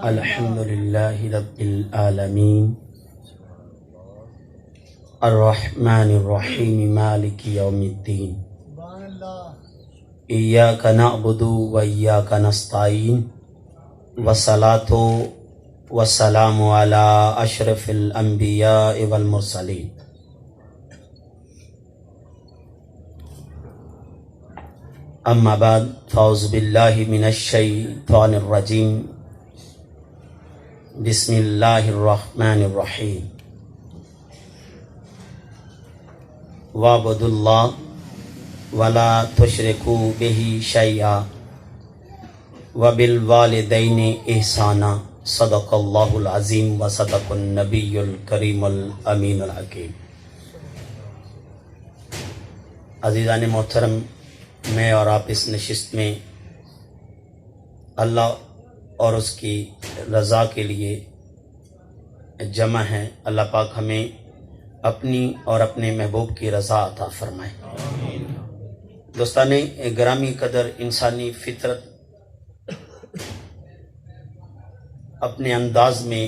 الحمدللہ رب العالمین الرحمن الرحیم مالک یوم الدین ایاک نعبد و ایاک نستعین والصلاة والسلام علی اشرف الانبیاء والمرسلین اما بعد فاعوذ باللہ من الشیطان الرجیم بسم اللہ الرحمن الرحیم وَاعْبُدُوا اللَّهَ وَلَا تُشْرِكُوا بِهِ شَيْئًا وَبِالْوَالِدَيْنِ إِحْسَانًا صدق اللہ العظیم وصدق النبی الکریم الامین الحکیم۔ عزیزان محترم، میں اور آپ اس نشست میں اللہ اور اس کی رضا کے لیے جمع ہیں۔ اللہ پاک ہمیں اپنی اور اپنے محبوب کی رضا عطا فرمائے۔ دوستان گرامی قدر، انسانی فطرت اپنے انداز میں،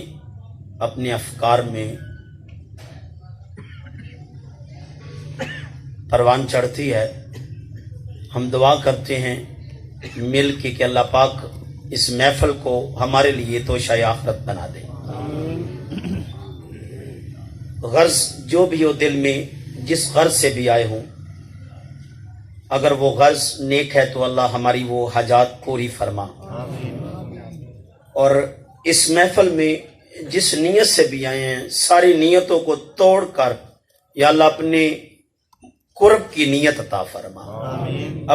اپنے افکار میں پروان چڑھتی ہے۔ ہم دعا کرتے ہیں مل کے کہ اللہ پاک اس محفل کو ہمارے لیے توشہ آخرت بنا دے۔ غرض جو بھی ہو دل میں، جس غرض سے بھی آئے ہوں، اگر وہ غرض نیک ہے تو اللہ ہماری وہ حاجات پوری فرما۔ اور اس محفل میں جس نیت سے بھی آئے ہیں، ساری نیتوں کو توڑ کر یا اللہ اپنے قرب کی نیت عطا فرما،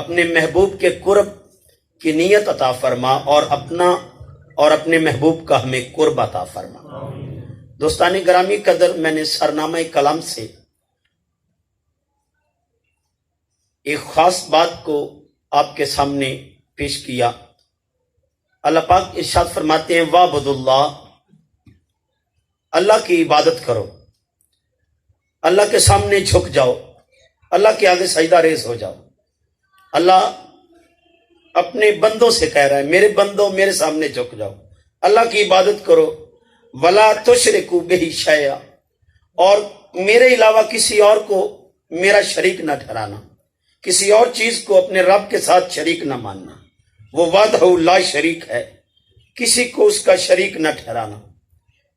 اپنے محبوب کے قرب کی نیت عطا فرما، اور اپنا اور اپنے محبوب کا ہمیں قرب عطا فرما۔ دوستان گرامی قدر، میں نے سرنامہ کلام سے ایک خاص بات کو آپ کے سامنے پیش کیا۔ اللہ پاک ارشاد فرماتے ہیں وَاعْبُدُوا اللَّهَ، اللہ کی عبادت کرو، اللہ کے سامنے جھک جاؤ، اللہ کے آگے سجدہ ریز ہو جاؤ۔ اللہ اپنے بندوں سے کہہ رہا ہے میرے بندوں میرے سامنے جھک جاؤ، اللہ کی عبادت کرو، وَلَا تُشْرِكُوا بِهِ شَيْئًا، اور میرے علاوہ کسی اور کو میرا شریک نہ ٹھہرانا، کسی اور چیز کو اپنے رب کے ساتھ شریک نہ ماننا۔ وہ وحدہ لا شریک ہے، کسی کو اس کا شریک نہ ٹھہرانا۔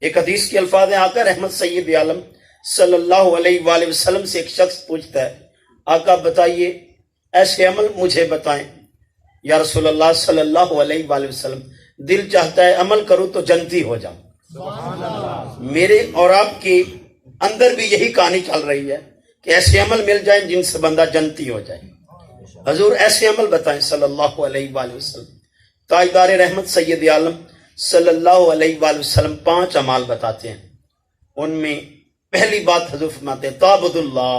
ایک حدیث کے الفاظ ہیں، آقا رحمت سید عالم صلی اللہ علیہ وآلہ وسلم سے ایک شخص پوچھتا ہے آقا بتائیے ایسے عمل مجھے بتائیں۔ یا رسول اللہ صلی اللہ علیہ وآلہ وسلم، دل چاہتا ہے عمل کروں تو جنتی ہو جاؤں۔ میرے اور آپ کے اندر بھی یہی کہانی چل رہی ہے کہ ایسے عمل مل جائیں جن سے بندہ جنتی ہو جائے۔ حضور ایسے عمل بتائیں صلی اللہ علیہ وآلہ وسلم۔ تاجدار رحمت سید عالم صلی اللہ علیہ وآلہ وسلم 5 اعمال بتاتے ہیں۔ ان میں پہلی بات حضور فرماتے ہیں تعبد اللہ۔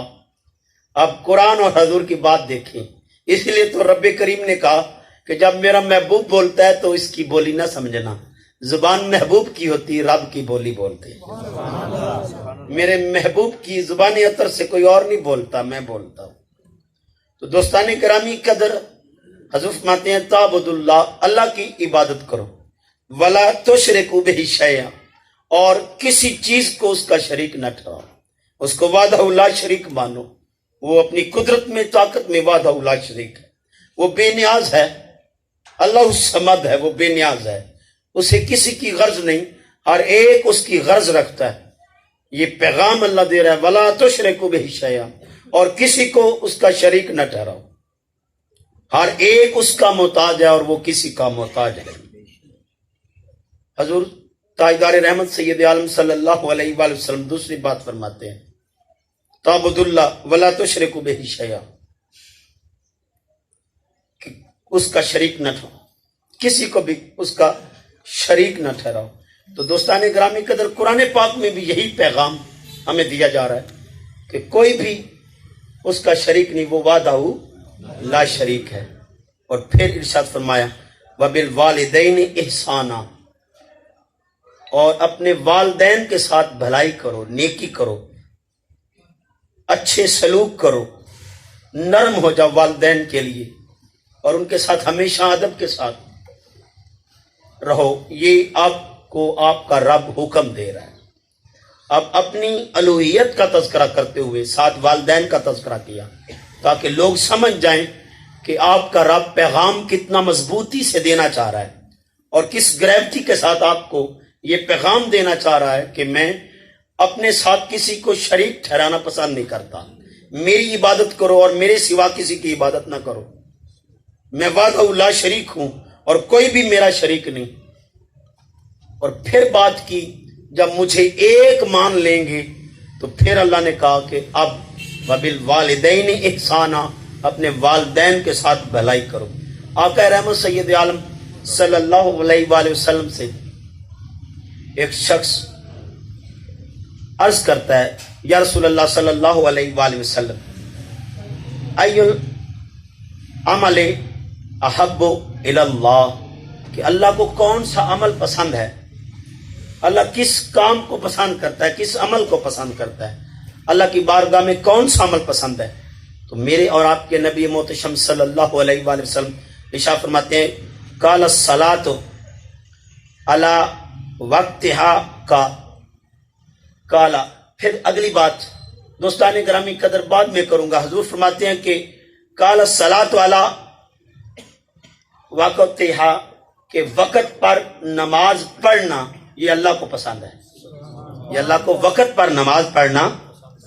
اب قرآن اور حضور کی بات دیکھیں، اس لیے تو رب کریم نے کہا کہ جب میرا محبوب بولتا ہے تو اس کی بولی نہ سمجھنا، زبان محبوب کی ہوتی، رب کی بولی بولتے۔ میرے محبوب کی زبان عطر سے کوئی اور نہیں بولتا، میں بولتا ہوں۔ تو دوستان کرامی قدر، حضور فرماتے ہیں تعبد اللہ، اللہ کی عبادت کرو، ولا تشرکوا بہ شیئا، اور کسی چیز کو اس کا شریک نہ ٹھہراؤ، اس کو وحدہ لا شریک مانو۔ وہ اپنی قدرت میں، طاقت میں وحدہ لا شریک ہے، وہ بے نیاز ہے، اللہ الصمد ہے، وہ بے نیاز ہے، اسے کسی کی غرض نہیں، ہر ایک اس کی غرض رکھتا ہے۔ یہ پیغام اللہ دے رہا ہے ولا تشرکوا بہ شیئا، اور کسی کو اس کا شریک نہ ٹھہراؤ، ہر ایک اس کا محتاج ہے اور وہ کسی کا محتاج ہے۔ حضور تاجدار رحمت سید عالم صلی اللہ علیہ وآلہ وسلم دوسری بات فرماتے ہیں تعبد اللہ ولا تشرکوا بہ شیئا، اس کا شریک نہ ٹھہراؤ، کسی کو بھی اس کا شریک نہ ٹھہراؤ۔ تو دوستان گرامی قدر، قرآن پاک میں بھی یہی پیغام ہمیں دیا جا رہا ہے کہ کوئی بھی اس کا شریک نہیں، وہ وحدہ لا شریک ہے۔ اور پھر ارشاد فرمایا وَبِالْوَالِدَيْنِ إِحْسَانًا، اور اپنے والدین کے ساتھ بھلائی کرو، نیکی کرو، اچھے سلوک کرو، نرم ہو جاؤ والدین کے لیے، اور ان کے ساتھ ہمیشہ ادب کے ساتھ۔ رہو، یہ آپ کو آپ کا رب حکم دے رہا ہے۔ اب اپنی الوہیت کا تذکرہ کرتے ہوئے ساتھ والدین کا تذکرہ کیا تاکہ لوگ سمجھ جائیں کہ آپ کا رب پیغام کتنا مضبوطی سے دینا چاہ رہا ہے اور کس گریوٹی کے ساتھ آپ کو یہ پیغام دینا چاہ رہا ہے کہ میں اپنے ساتھ کسی کو شریک ٹھہرانا پسند نہیں کرتا، میری عبادت کرو اور میرے سوا کسی کی عبادت نہ کرو، میں وحدہ لا شریک ہوں اور کوئی بھی میرا شریک نہیں۔ اور پھر بات کی جب مجھے ایک مان لیں گے تو پھر اللہ نے کہا کہ اب وبالوالدین احسانا، اپنے والدین کے ساتھ بھلائی کرو۔ آقا رحمت سید عالم صلی اللہ علیہ وآلہ وسلم سے ایک شخص عرض کرتا ہے یا رسول اللہ صلی اللہ علیہ وآلہ وسلم ای العمل احب الی اللہ، کہ اللہ کو کون سا عمل پسند ہے، اللہ کس کام کو پسند کرتا ہے، کس عمل کو پسند کرتا ہے، اللہ کی بارگاہ میں کون سا عمل پسند ہے؟ تو میرے اور آپ کے نبی محتشم صلی اللہ علیہ وآلہ وسلم ارشاد فرماتے ہیں قال الصلاۃ علی وقتہا کا کالا۔ پھر اگلی بات دوستان گرامی قدر بعد میں کروں گا، حضور فرماتے ہیں کہ قال الصلاۃ علی وقتہا، کہ وقت پر نماز پڑھنا یہ اللہ کو پسند ہے، یہ اللہ کو وقت پر نماز پڑھنا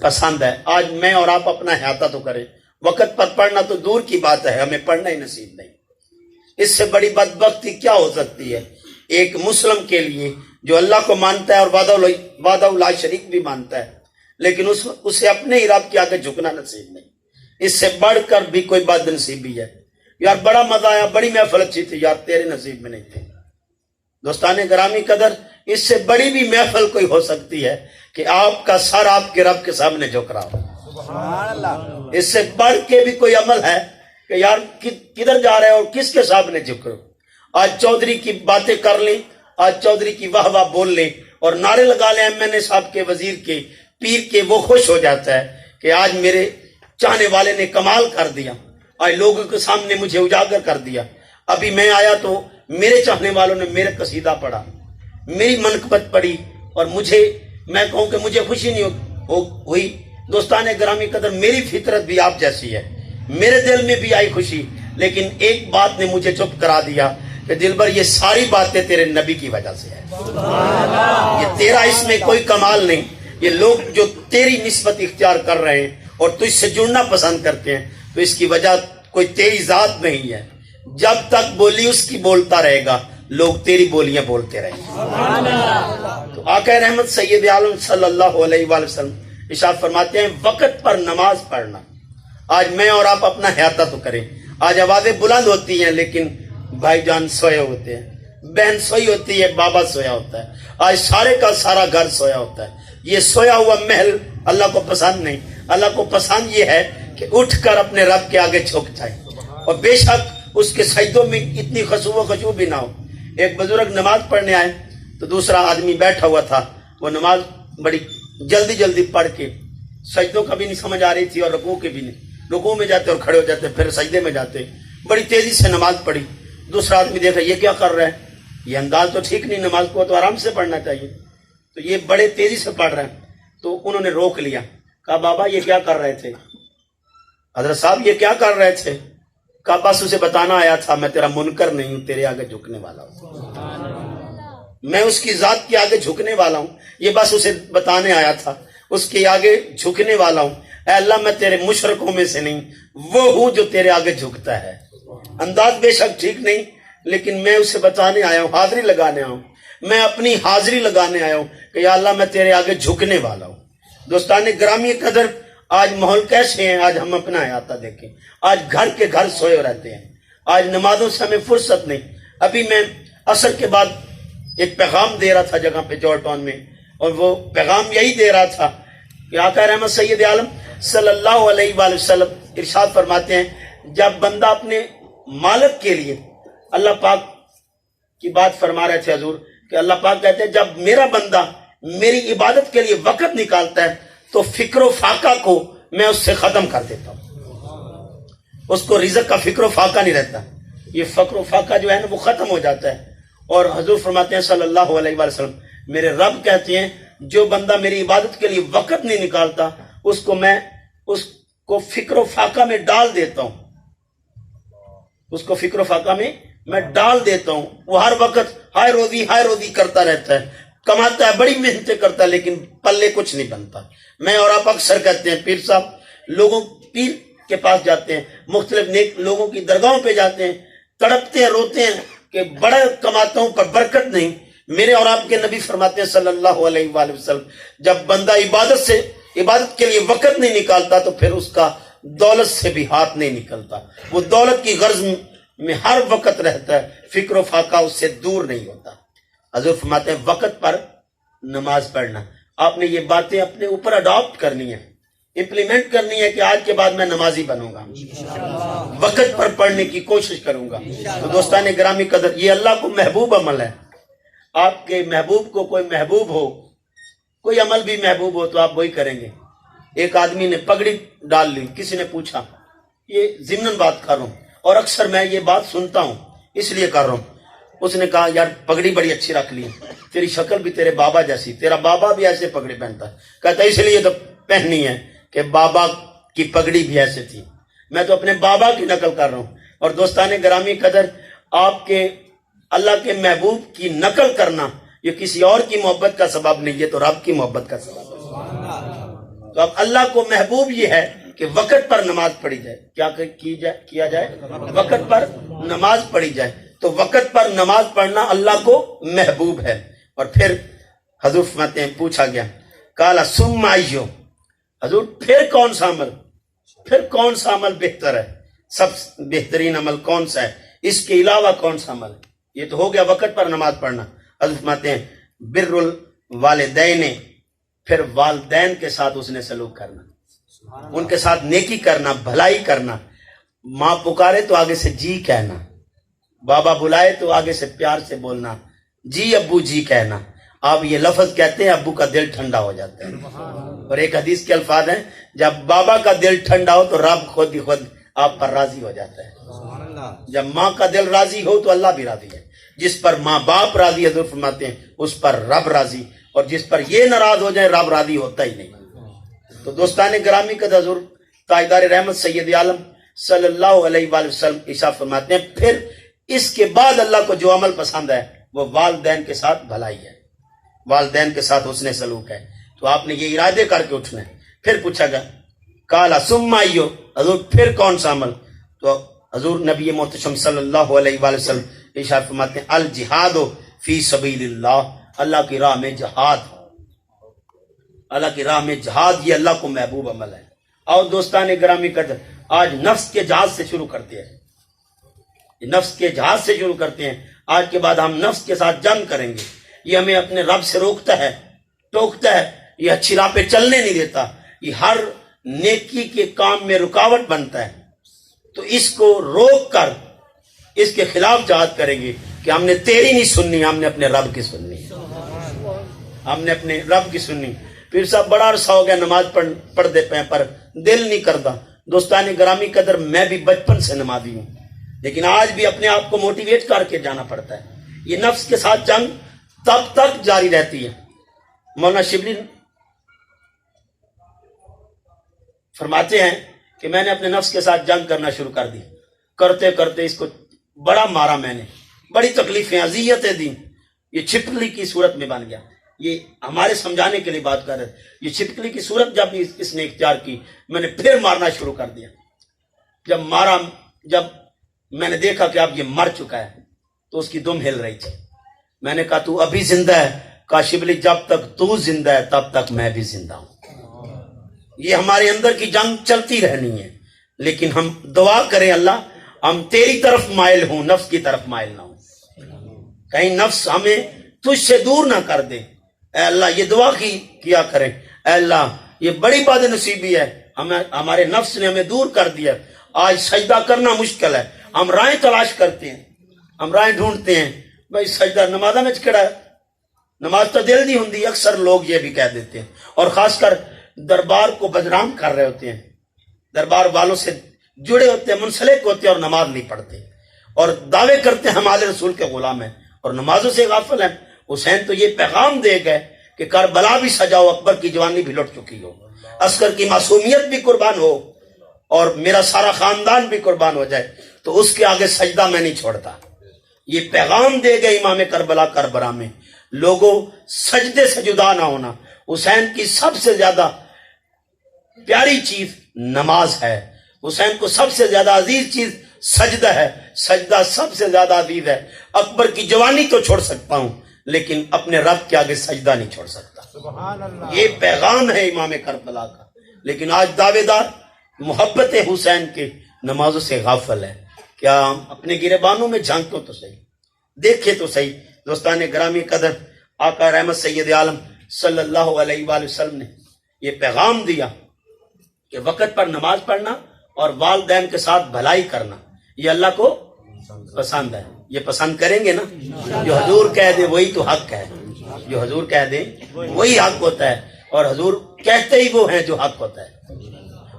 پسند ہے۔ آج میں اور آپ اپنا احاطہ تو کریں، وقت پر پڑھنا تو دور کی بات ہے، ہمیں پڑھنا ہی نصیب نہیں۔ اس سے بڑی بدبختی کیا ہو سکتی ہے ایک مسلم کے لیے جو اللہ کو مانتا ہے اور وحدہ لا شریک بھی مانتا ہے، لیکن اسے اپنے ہی رب کے آگے جھکنا نصیب نہیں۔ اس سے بڑھ کر بھی کوئی بد نصیبی ہے۔ یار بڑا مزہ آیا، بڑی محفل اچھی تھی، یار تیرے نصیب میں نہیں تھے۔ دوستان گرامی قدر، اس سے بڑی بھی محفل کوئی ہو سکتی ہے کہ آپ کا سر آپ کے رب کے سامنے جھک رہا ہو۔ اس سے بڑھ کے بھی کوئی عمل ہے کہ یار کدھر جا رہے ہو اور کس کے سامنے جھک رہے ہو؟ آج چودھری کی باتیں کر لیں، آج چودھری کی واہ واہ بول لیں اور نعرے لگا لیں ایم این اے صاحب کے، وزیر کے، پیر کے، وہ خوش ہو جاتا ہے کہ آج میرے چاہنے والے نے کمال کر دیا، آج لوگوں کے سامنے مجھے اجاگر کر دیا۔ ابھی میں آیا تو میرے چاہنے والوں نے میرا قصیدہ پڑھا، میری منقبت پڑھی، اور میں کہوں کہ مجھے خوشی نہیں ہوئی۔ دوستان گرامی قدر، میری فطرت بھی آپ جیسی ہے، میرے دل میں بھی آئی خوشی، لیکن ایک بات نے مجھے چپ کرا دیا کہ دلبر یہ ساری باتیں تیرے نبی کی وجہ سے ہے، یہ تیرا اس میں کوئی کمال نہیں۔ یہ لوگ جو تیری نسبت اختیار کر رہے ہیں اور تجھ سے جڑنا پسند کرتے ہیں تو اس کی وجہ کوئی تیری ذات نہیں ہے۔ جب تک بولی اس کی بولتا رہے گا، لوگ تیری بولیاں بولتے رہیں گے۔ تو آقا رحمت سید عالم صلی اللہ علیہ وآلہ وسلم ارشاد فرماتے ہیں وقت پر نماز پڑھنا۔ آج میں اور آپ اپنا احاطہ تو کریں، آج آوازیں بلند ہوتی ہیں لیکن بھائی جان سوئے ہوتے ہیں، بہن سوئی ہوتی ہے، بابا سویا ہوتا ہے، آج سارے کا سارا گھر سویا ہوتا ہے۔ یہ سویا ہوا محل اللہ کو پسند نہیں۔ اللہ کو پسند یہ ہے کہ اٹھ کر اپنے رب کے آگے جھک جائے، اور بے شک اس کے سجدوں میں اتنی خشوع و خضوع بھی نہ ہو۔ ایک بزرگ نماز پڑھنے آئے تو دوسرا آدمی بیٹھا ہوا تھا، وہ نماز بڑی جلدی جلدی پڑھ کے سجدوں کا بھی نہیں سمجھ آ رہی تھی اور رکوع کے بھی نہیں، رکوع میں جاتے اور کھڑے ہو جاتے، پھر سجدے میں جاتے، بڑی تیزی سے نماز پڑھی۔ دوسرا آدمی دیکھا یہ کیا کر رہا ہے، یہ انداز تو ٹھیک نہیں، نماز کو تو آرام سے پڑھنا چاہیے، تو یہ بڑے تیزی سے پڑھ رہے ہیں۔ تو انہوں نے روک لیا، کہا بابا یہ کیا کر رہے تھے؟ حضرت صاحب یہ کیا کر رہے تھے؟ کہا بس اسے بتانا آیا تھا، میں تیرا منکر نہیں ہوں، تیرے آگے جھکنے والا ہوں، میں اس کی ذات کے آگے جھکنے والا ہوں، یہ بس اسے بتانے آیا تھا، اس کے آگے جھکنے والا ہوں۔ اے اللہ میں تیرے مشرکوں میں سے نہیں، وہ ہوں جو تیرے آگے جھکتا ہے۔ انداز بے شک ٹھیک نہیں، لیکن میں اسے بتانے آیا ہوں، حاضری لگانے آیا ہوں، میں اپنی حاضری لگانے آیا ہوں کہ یا اللہ میں تیرے آگے جھکنے والا ہوں۔ دوستان گرامی قدر، آج ماحول کیسے ہیں؟ آج ہم اپنا احاطہ دیکھیں، آج گھر کے گھر سوئے رہتے ہیں، آج نمازوں سے ہمیں فرصت نہیں۔ ابھی میں عصر کے بعد ایک پیغام دے رہا تھا جگہ پہ جورج ٹاؤن میں، اور وہ پیغام یہی دے رہا تھا کہ آقا رحمت سید عالم صلی اللہ علیہ وآلہ وسلم ارشاد فرماتے ہیں جب بندہ اپنے مالک کے لیے، اللہ پاک کی بات فرما رہے تھے حضور کہ اللہ پاک کہتے ہیں جب میرا بندہ میری عبادت کے لیے وقت نکالتا ہے تو فکر و فاقہ کو میں اس سے ختم کر دیتا ہوں، اس کو رزق کا فکر و فاقہ نہیں رہتا، یہ فکر و فاقہ جو ہے نا وہ ختم ہو جاتا ہے، اور حضور فرماتے ہیں صلی اللہ علیہ وسلم میرے رب کہتے ہیں جو بندہ میری عبادت کے لیے وقت نہیں نکالتا اس کو فکر و فاقہ میں ڈال دیتا ہوں، اس کو فکر و فاقہ میں ڈال دیتا ہوں. وہ ہر وقت ہائے روزی کرتا رہتا ہے، کماتا ہے، بڑی محنتیں کرتا ہے، لیکن پلے کچھ نہیں بنتا. میں اور آپ اکثر کہتے ہیں پیر صاحب پیر کے پاس جاتے ہیں، مختلف نیک لوگوں کی درگاہوں پہ جاتے ہیں، تڑپتے ہیں، روتے ہیں کہ بڑا کماتا ہوں پر برکت نہیں. میرے اور آپ کے نبی فرماتے ہیں صلی اللہ علیہ وآلہ وسلم جب بندہ عبادت کے لیے وقت نہیں نکالتا تو پھر اس کا دولت سے بھی ہاتھ نہیں نکلتا. وہ دولت کی غرض میں ہر وقت رہتا ہے، فکر و فاقہ اس سے دور نہیں ہوتا. حضور فرماتے ہیں وقت پر نماز پڑھنا. آپ نے یہ باتیں اپنے اوپر اڈاپٹ کرنی ہے، امپلیمنٹ کرنی ہے کہ آج کے بعد میں نمازی بنوں گا، وقت پر پڑھنے کی کوشش کروں گا. تو دوستان گرامی قدر، یہ اللہ کو محبوب عمل ہے. آپ کے محبوب کو کوئی محبوب ہو، کوئی عمل بھی محبوب ہو تو آپ وہی کریں گے. ایک آدمی نے پگڑی ڈال لی، کسی نے پوچھا، یہ ضمناً بات کر رہا ہوں اور اکثر میں یہ بات سنتا ہوں اس لیے کر رہا ہوں. اس نے کہا یار پگڑی بڑی اچھی رکھ لی، تیری شکل بھی تیرے بابا جیسی، تیرا بابا بھی ایسے پگڑی پہنتا. کہتا اس لیے تو پہننی ہے کہ بابا کی پگڑی بھی ایسے تھی. میں تو اپنے بابا کی نقل کر رہا ہوں. اور دوستان گرامی قدر، آپ کے اللہ کے محبوب کی نقل کرنا یہ کسی اور کی محبت کا سبب نہیں، یہ تو رب کی محبت کا سبب ہے. تو اب اللہ کو محبوب یہ ہے کہ وقت پر نماز پڑھی جائے. کیا جائے وقت پر نماز پڑھی جائے. تو وقت پر نماز پڑھنا اللہ کو محبوب ہے. اور پھر حضور فرماتے ہیں پوچھا گیا کالا ثم ایو، حضور پھر کون سا عمل بہتر ہے، سب بہترین عمل کون سا ہے، اس کے علاوہ کون سا عمل ہے. یہ تو ہو گیا وقت پر نماز پڑھنا. حضور فرماتے ہیں بر الوالدین، پھر والدین کے ساتھ اس نے سلوک کرنا، ان کے ساتھ نیکی کرنا، بھلائی کرنا. ماں پکارے تو آگے سے جی کہنا، بابا بلائے تو آگے سے پیار سے بولنا، جی ابو جی کہنا. آپ یہ لفظ کہتے ہیں ابو کا دل ٹھنڈا ہو جاتا ہے. اور ایک حدیث کے الفاظ ہیں جب بابا کا دل ٹھنڈا ہو تو رب خود ہی خود آپ پر راضی ہو جاتا ہے. جب ماں کا دل راضی ہو تو اللہ بھی راضی ہے. جس پر ماں باپ راضی، حضور فرماتے ہیں اس پر رب راضی، اور جس پر یہ ناراض ہو جائے رب راضی ہوتا ہی نہیں. تو دوستان گرامی قدر، حضور تاجدار رحمت سید عالم صلی اللہ علیہ وآلہ وسلم ارشاد فرماتے ہیں پھر اس کے بعد اللہ کو جو عمل پسند ہے وہ والدین کے ساتھ بھلائی ہے، والدین کے ساتھ حسن سلوک ہے. تو آپ نے یہ ارادے کر کے اٹھنا ہے. پھر پوچھا گیا کالا ثم ایو، حضور پھر کون سا عمل. تو حضور نبی محتشم صلی اللہ علیہ وآلہ وسلم ارشاد فرماتے ہیں الجہاد فی سبیل اللہ، اللہ کی راہ میں جہاد، اللہ کی راہ میں جہاد یہ اللہ کو محبوب عمل ہے. اور دوستان گرامی قدر، آج نفس کے جہاد سے شروع کرتے ہیں، نفس کے جہاد سے شروع کرتے ہیں. آج کے بعد ہم نفس کے ساتھ جنگ کریں گے. یہ ہمیں اپنے رب سے روکتا ہے، ٹوکتا ہے، یہ اچھی راہ پہ چلنے نہیں دیتا، یہ ہر نیکی کے کام میں رکاوٹ بنتا ہے. تو اس کو روک کر اس کے خلاف جہاد کریں گے کہ ہم نے تیری نہیں سننی، ہم نے اپنے رب کی سننی، ہم نے اپنے رب کی سننی. پھر صاحب بڑا عرصہ ہو گیا نماز پڑھتے پہ پر دل نہیں کرتا. دوستان گرامی قدر، میں بھی بچپن سے نمازی ہوں، لیکن آج بھی اپنے آپ کو موٹیویٹ کر کے جانا پڑتا ہے. یہ نفس کے ساتھ جنگ تب تک جاری رہتی ہے. مولانا شبلی فرماتے ہیں کہ میں نے اپنے نفس کے ساتھ جنگ کرنا شروع کر دی، کرتے کرتے اس کو بڑا مارا، میں نے بڑی تکلیفیں اذیتیں دی. یہ چھپکلی کی صورت میں بن گیا. یہ ہمارے سمجھانے کے لیے بات کر رہے ہیں. یہ چھپکلی کی صورت جب اس نے اختیار کی، میں نے پھر مارنا شروع کر دیا. جب میں نے دیکھا کہ اب یہ مر چکا ہے تو اس کی دم ہل رہی تھی. میں نے کہا تو ابھی زندہ ہے؟ کہا شبلی جب تک تو زندہ ہے تب تک میں بھی زندہ ہوں. یہ ہمارے اندر کی جنگ چلتی رہنی ہے، لیکن ہم دعا کریں اللہ ہم تیری طرف مائل ہوں، نفس کی طرف مائل نہ ہوں. کہیں نفس ہمیں تجھ سے دور نہ کر دے. اے اللہ یہ دعا کیا کریں، اے اللہ یہ بڑی بد نصیبی ہے، ہمارے نفس نے ہمیں دور کر دیا. آج سجدہ کرنا مشکل ہے، ہم راہیں تلاش کرتے ہیں، ہم راہیں ڈھونڈتے ہیں. بھائی سجدہ نمازہ میں چکڑا ہے، نماز تو دل نہیں ہوندی، اکثر لوگ یہ بھی کہہ دیتے ہیں. اور خاص کر دربار کو بدنام کر رہے ہوتے ہیں، دربار والوں سے جڑے ہوتے ہیں، منسلک ہوتے ہیں اور نماز نہیں پڑھتے اور دعوے کرتے ہیں ہمارے رسول کے غلام ہیں اور نمازوں سے غافل ہیں. حسین تو یہ پیغام دے گئے کہ کربلا بھی سجاؤ، اکبر کی جوانی بھی لٹ چکی ہو، عسکر کی معصومیت بھی قربان ہو، اور میرا سارا خاندان بھی قربان ہو جائے، تو اس کے آگے سجدہ میں نہیں چھوڑتا. یہ پیغام دے گئے امام کربلا کربلا میں. لوگوں سجدے سے جدا نہ ہونا. حسین کی سب سے زیادہ پیاری چیز نماز ہے. حسین کو سب سے زیادہ عزیز چیز سجدہ ہے. سجدہ سب سے زیادہ عزیز ہے. اکبر کی جوانی تو چھوڑ سکتا ہوں لیکن اپنے رب کے آگے سجدہ نہیں چھوڑ سکتا. یہ پیغام ہے امام کربلا کا. لیکن آج دعوے دار محبت حسین کے نمازوں سے غافل ہے. کیا اپنے گریبانوں میں جھانکو تو صحیح، دیکھے تو صحیح. دوستان گرامی قدر، آقا رحمت سید عالم صلی اللہ علیہ وآلہ وسلم نے یہ پیغام دیا کہ وقت پر نماز پڑھنا اور والدین کے ساتھ بھلائی کرنا یہ اللہ کو پسند ہے. یہ پسند کریں گے نا؟ جو حضور کہہ دے وہی تو حق ہے. جو حضور کہہ دے وہی حق ہوتا ہے، اور حضور کہتے ہی وہ ہیں جو حق ہوتا ہے،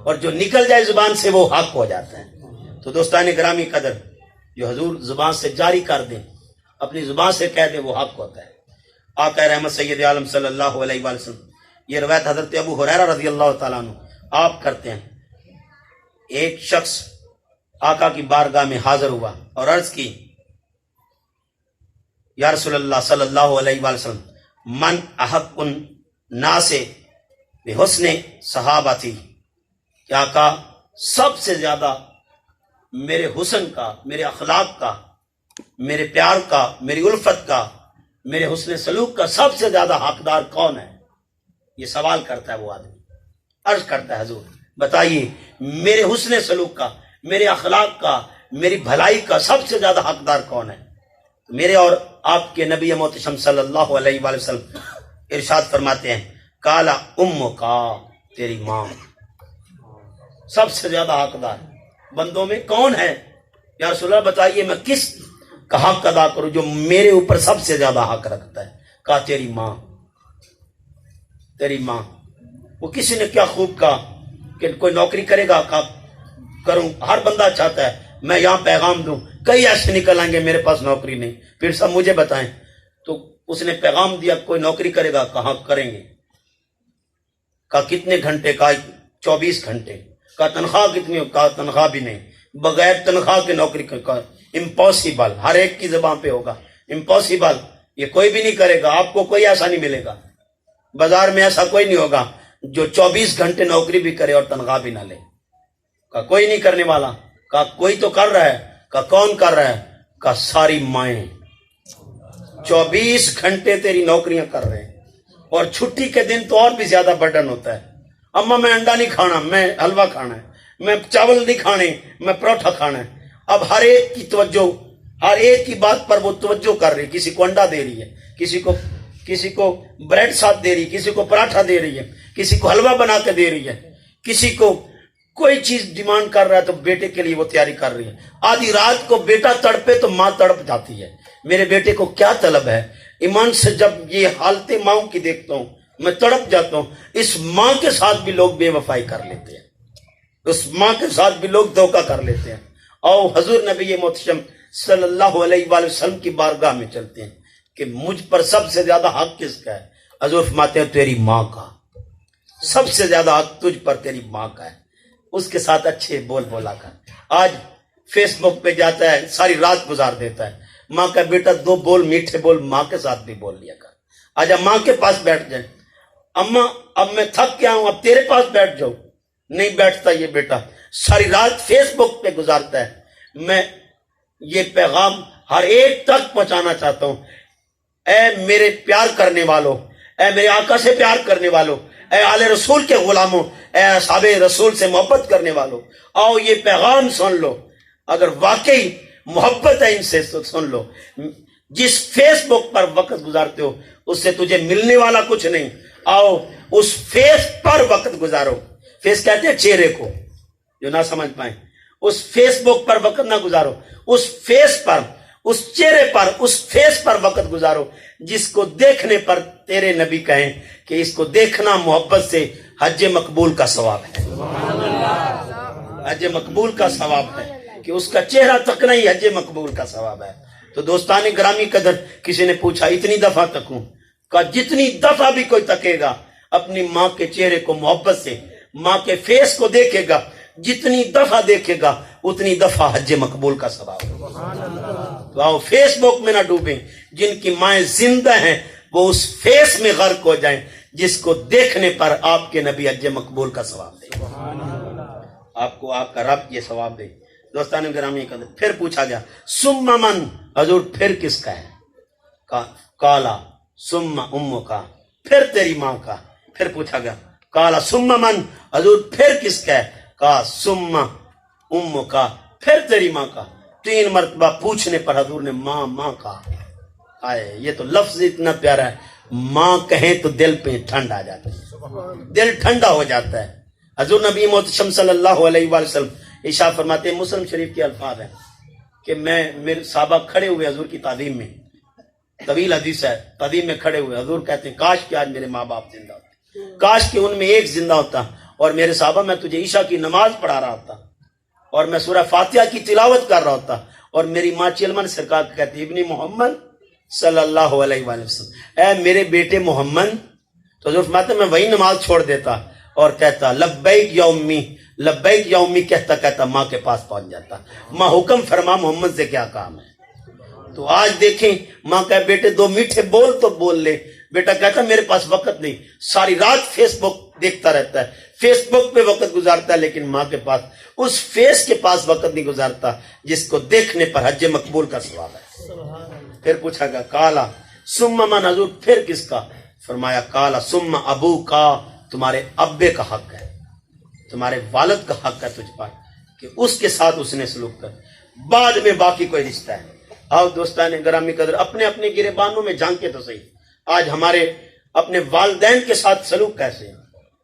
اور جو نکل جائے زبان سے وہ حق ہو جاتا ہے. تو دوستان گرامی قدر، جو حضور زبان سے جاری کر دیں، اپنی زبان سے کہہ دیں، وہ حق ہوتا ہے. آقا رحمت سید عالم صلی اللہ علیہ وآلہ وسلم، یہ روایت حضرت ابو ہریرہ رضی اللہ تعالیٰ عنہ آپ کرتے ہیں. ایک شخص آقا کی بارگاہ میں حاضر ہوا اور عرض کی، یا رسول اللہ صلی اللہ علیہ وآلہ وسلم، من احق الناس بحسن صحابتی، کہ آقا سب سے زیادہ میرے حسن کا، میرے اخلاق کا، میرے پیار کا، میری الفت کا، میرے حسن سلوک کا سب سے زیادہ حقدار کون ہے؟ یہ سوال کرتا ہے وہ آدمی. عرض کرتا ہے حضور بتائیے میرے حسن سلوک کا، میرے اخلاق کا، میری بھلائی کا سب سے زیادہ حقدار کون ہے؟ میرے اور آپ کے نبی محتشم صلی اللہ علیہ وآلہ وسلم ارشاد فرماتے ہیں، کالا کا، تیری ماں سب سے زیادہ حقدار بندوں میں کون ہے؟ یا رسول اللہ بتائیے میں کس کا حق ادا کروں جو میرے اوپر سب سے زیادہ حق رکھتا ہے؟ کہا تیری ماں. تیری ماں. وہ کسی نے کیا خوب کہا کہ کوئی نوکری کرے گا؟ کہا کروں. ہر بندہ چاہتا ہے میں یہاں پیغام دوں، کئی ایسے نکل آئیں گے میرے پاس نوکری نہیں، پھر سب مجھے بتائیں. تو اس نے پیغام دیا کوئی نوکری کرے گا؟ کہاں کریں گے. کہا کتنے گھنٹے؟ کہا 24 گھنٹے. کہا تنخواہ کتنی ہو؟ کہا تنخواہ بھی نہیں، بغیر تنخواہ کے نوکری کا امپاسبل. ہر ایک کی زبان پہ ہوگا امپاسبل، یہ کوئی بھی نہیں کرے گا. آپ کو کوئی ایسا نہیں ملے گا، بازار میں ایسا کوئی نہیں ہوگا جو 24 گھنٹے نوکری بھی کرے اور تنخواہ بھی نہ لے. کہا کوئی نہیں کرنے والا. کہا کوئی تو کر رہا ہے. کہا کون کر رہا ہے؟ کہا ساری مائیں 24 گھنٹے تیری نوکریاں کر رہے ہیں، اور چھٹی کے دن تو اور بھی زیادہ برڈن ہوتا ہے. اما میں انڈا نہیں کھانا، میں حلوہ کھانا ہے، میں چاول نہیں کھانے، میں پروٹھا کھانا ہے. اب ہر ایک کی توجہ، ہر ایک کی بات پر وہ توجہ کر رہی ہے. کسی کو انڈا دے رہی ہے، کسی کو بریڈ ساتھ دے رہی ہے، کسی کو پراٹھا دے رہی ہے، کسی کو حلوہ بنا کے دے رہی ہے، کسی کو کوئی چیز ڈیمانڈ کر رہا ہے تو بیٹے کے لیے وہ تیاری کر رہی ہے. آدھی رات کو بیٹا تڑپے تو ماں تڑپ جاتی ہے، میرے بیٹے کو کیا طلب ہے. ایمان سے جب یہ حالتیں ماؤں کی دیکھتا ہوں میں تڑپ جاتا ہوں. اس ماں کے ساتھ بھی لوگ بے وفائی کر لیتے ہیں، اس ماں کے ساتھ بھی لوگ دھوکہ کر لیتے ہیں. اور حضور نبی محتشم صلی اللہ علیہ وآلہ وسلم کی بارگاہ میں چلتے ہیں کہ مجھ پر سب سے زیادہ حق کس کا ہے؟ حضور فرماتے ہیں تیری ماں کا. سب سے زیادہ حق تجھ پر تیری ماں کا ہے. اس کے ساتھ اچھے بول بولا کر. آج فیس بک پہ جاتا ہے ساری رات گزار دیتا ہے. ماں کا بیٹا 2 بول میٹھے بول ماں کے ساتھ بھی بول لیا کر. آجا ماں کے پاس بیٹھ جائیں. اماں اب میں تھک گیا ہوں اب تیرے پاس بیٹھ جاؤ. نہیں بیٹھتا یہ بیٹا، ساری رات فیس بک پہ گزارتا ہے. میں یہ پیغام ہر ایک تک پہنچانا چاہتا ہوں. اے میرے پیار کرنے والوں، اے میرے آقا سے پیار کرنے والوں، اے آل رسول کے غلاموں، اے اصحاب رسول سے محبت کرنے والوں، آؤ یہ پیغام سن لو. اگر واقعی محبت ہے ان سے تو سن لو. جس فیس بک پر وقت گزارتے ہو اس سے تجھے ملنے والا کچھ نہیں. آؤ اس فیس پر وقت گزارو. فیس کہتے ہیں چہرے کو، جو نہ سمجھ پائیں. اس فیس بک پر وقت نہ گزارو، اس فیس پر، اس چہرے پر، اس فیس پر وقت گزارو جس کو دیکھنے پر تیرے نبی کہیں کہ اس کو دیکھنا محبت سے حج مقبول کا ثواب ہے. حج مقبول کا ثواب ہے کہ اس کا چہرہ تکنا ہی حج مقبول کا ثواب ہے. تو دوستان گرامی قدر کسی نے پوچھا اتنی دفعہ تکوں؟ کہا جتنی دفعہ بھی کوئی تکے گا اپنی ماں کے چہرے کو محبت سے، ماں کے فیس کو دیکھے گا، جتنی دفعہ دیکھے گا اتنی دفعہ حج مقبول کا ثواب ہوگا۔ تو آؤ فیس بک میں نہ ڈوبیں، جن کی مائیں زندہ ہیں وہ اس فیس میں غرق ہو جائیں جس کو دیکھنے پر آپ کے نبی حج مقبول کا ثواب دے، آپ کو آپ کا رب یہ ثواب دے۔ دوستان گرامی قدر پھر پوچھا گیا ثم من، حضور پھر کس کا ہے؟ کالا ثم امو کا، پھر تیری ماں کا۔ پھر پوچھا گیا کالا ثم من، حضور پھر کس کا ہے؟ کہا ثم امو کا، پھر تیری ماں کا۔ 3 مرتبہ پوچھنے پر حضور نے ماں ماں کہا۔ آئے یہ تو لفظ اتنا پیارا ہے، ماں کہیں تو دل پہ ٹھنڈ آ جاتا ہے، دل ٹھنڈا ہو جاتا ہے۔ حضور نبی محتشم صلی اللہ علیہ وآلہ وسلم ارشاد فرماتے ہیں، مسلم شریف کے الفاظ ہیں کہ میرے صحابہ کھڑے ہوئے حضور کی تعظیم میں، طویل حدیث ہے، تعظیم میں کھڑے ہوئے حضور کہتے ہیں کاش کہ آج میرے ماں باپ زندہ ہوتے، کاش کہ ان میں ایک زندہ ہوتا، اور میرے صحابہ میں تجھے عشاء کی نماز پڑھا رہا ہوتا اور میں سورہ فاتحہ کی تلاوت کر رہا ہوتا، اور میری ماں چلمن سرکار کہتی ابن محمد صلی اللہ علیہ وآلہ وسلم، اے میرے بیٹے محمد، تو حضور فرماتے ہیں میں وہی نماز چھوڑ دیتا اور کہتا لبیک یا امی، لبیک یا امی کہتا کہتا ماں کے پاس پہنچ جاتا، ماں حکم فرما محمد سے کیا کام ہے۔ تو آج دیکھیں ماں کہے بیٹے 2 میٹھے بول تو بول لے، بیٹا کہتا میرے پاس وقت نہیں، ساری رات فیس بک دیکھتا رہتا ہے، فیس بک پہ وقت گزارتا ہے، لیکن ماں کے پاس اس فیس کے پاس وقت نہیں گزارتا جس کو دیکھنے پر حج مقبول کا ثواب ہے۔ پھر پوچھا گیا کالا ثم من، حضور پھر کس کا؟ فرمایا کالا ثم ابو کا، تمہارے ابے کا حق ہے، تمہارے والد کا حق ہے تجھ پر کہ اس کے ساتھ اس نے سلوک کر، بعد میں باقی کوئی رشتہ ہے۔ آؤ دوستان گرامی قدر اپنے اپنے گریبانوں میں جھانک کے تو صحیح، آج ہمارے اپنے والدین کے ساتھ سلوک کیسے ہیں؟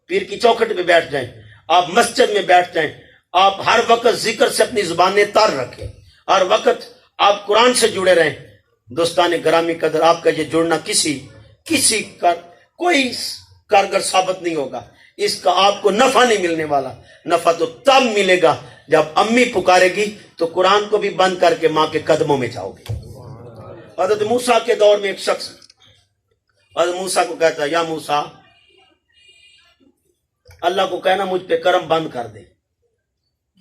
پیر کی چوکھٹ پہ بیٹھ جائیں، آپ مسجد میں بیٹھ جائیں، آپ ہر وقت ذکر سے اپنی زبانیں تر رکھیں، ہر وقت آپ قرآن سے جڑے رہیں۔ دوستان گرامی قدر آپ کا یہ جڑنا کسی کا کوئی کارگر ثابت نہیں ہوگا، اس کا آپ کو نفع نہیں ملنے والا، نفع تو تب ملے گا جب امی پکارے گی تو قرآن کو بھی بند کر کے ماں کے قدموں میں جاؤ گے۔ حضرت موسیٰ کے دور میں ایک شخص حضرت موسیٰ کو کہتا ہے یا موسیٰ، اللہ کو کہنا مجھ پہ کرم بند کر دے،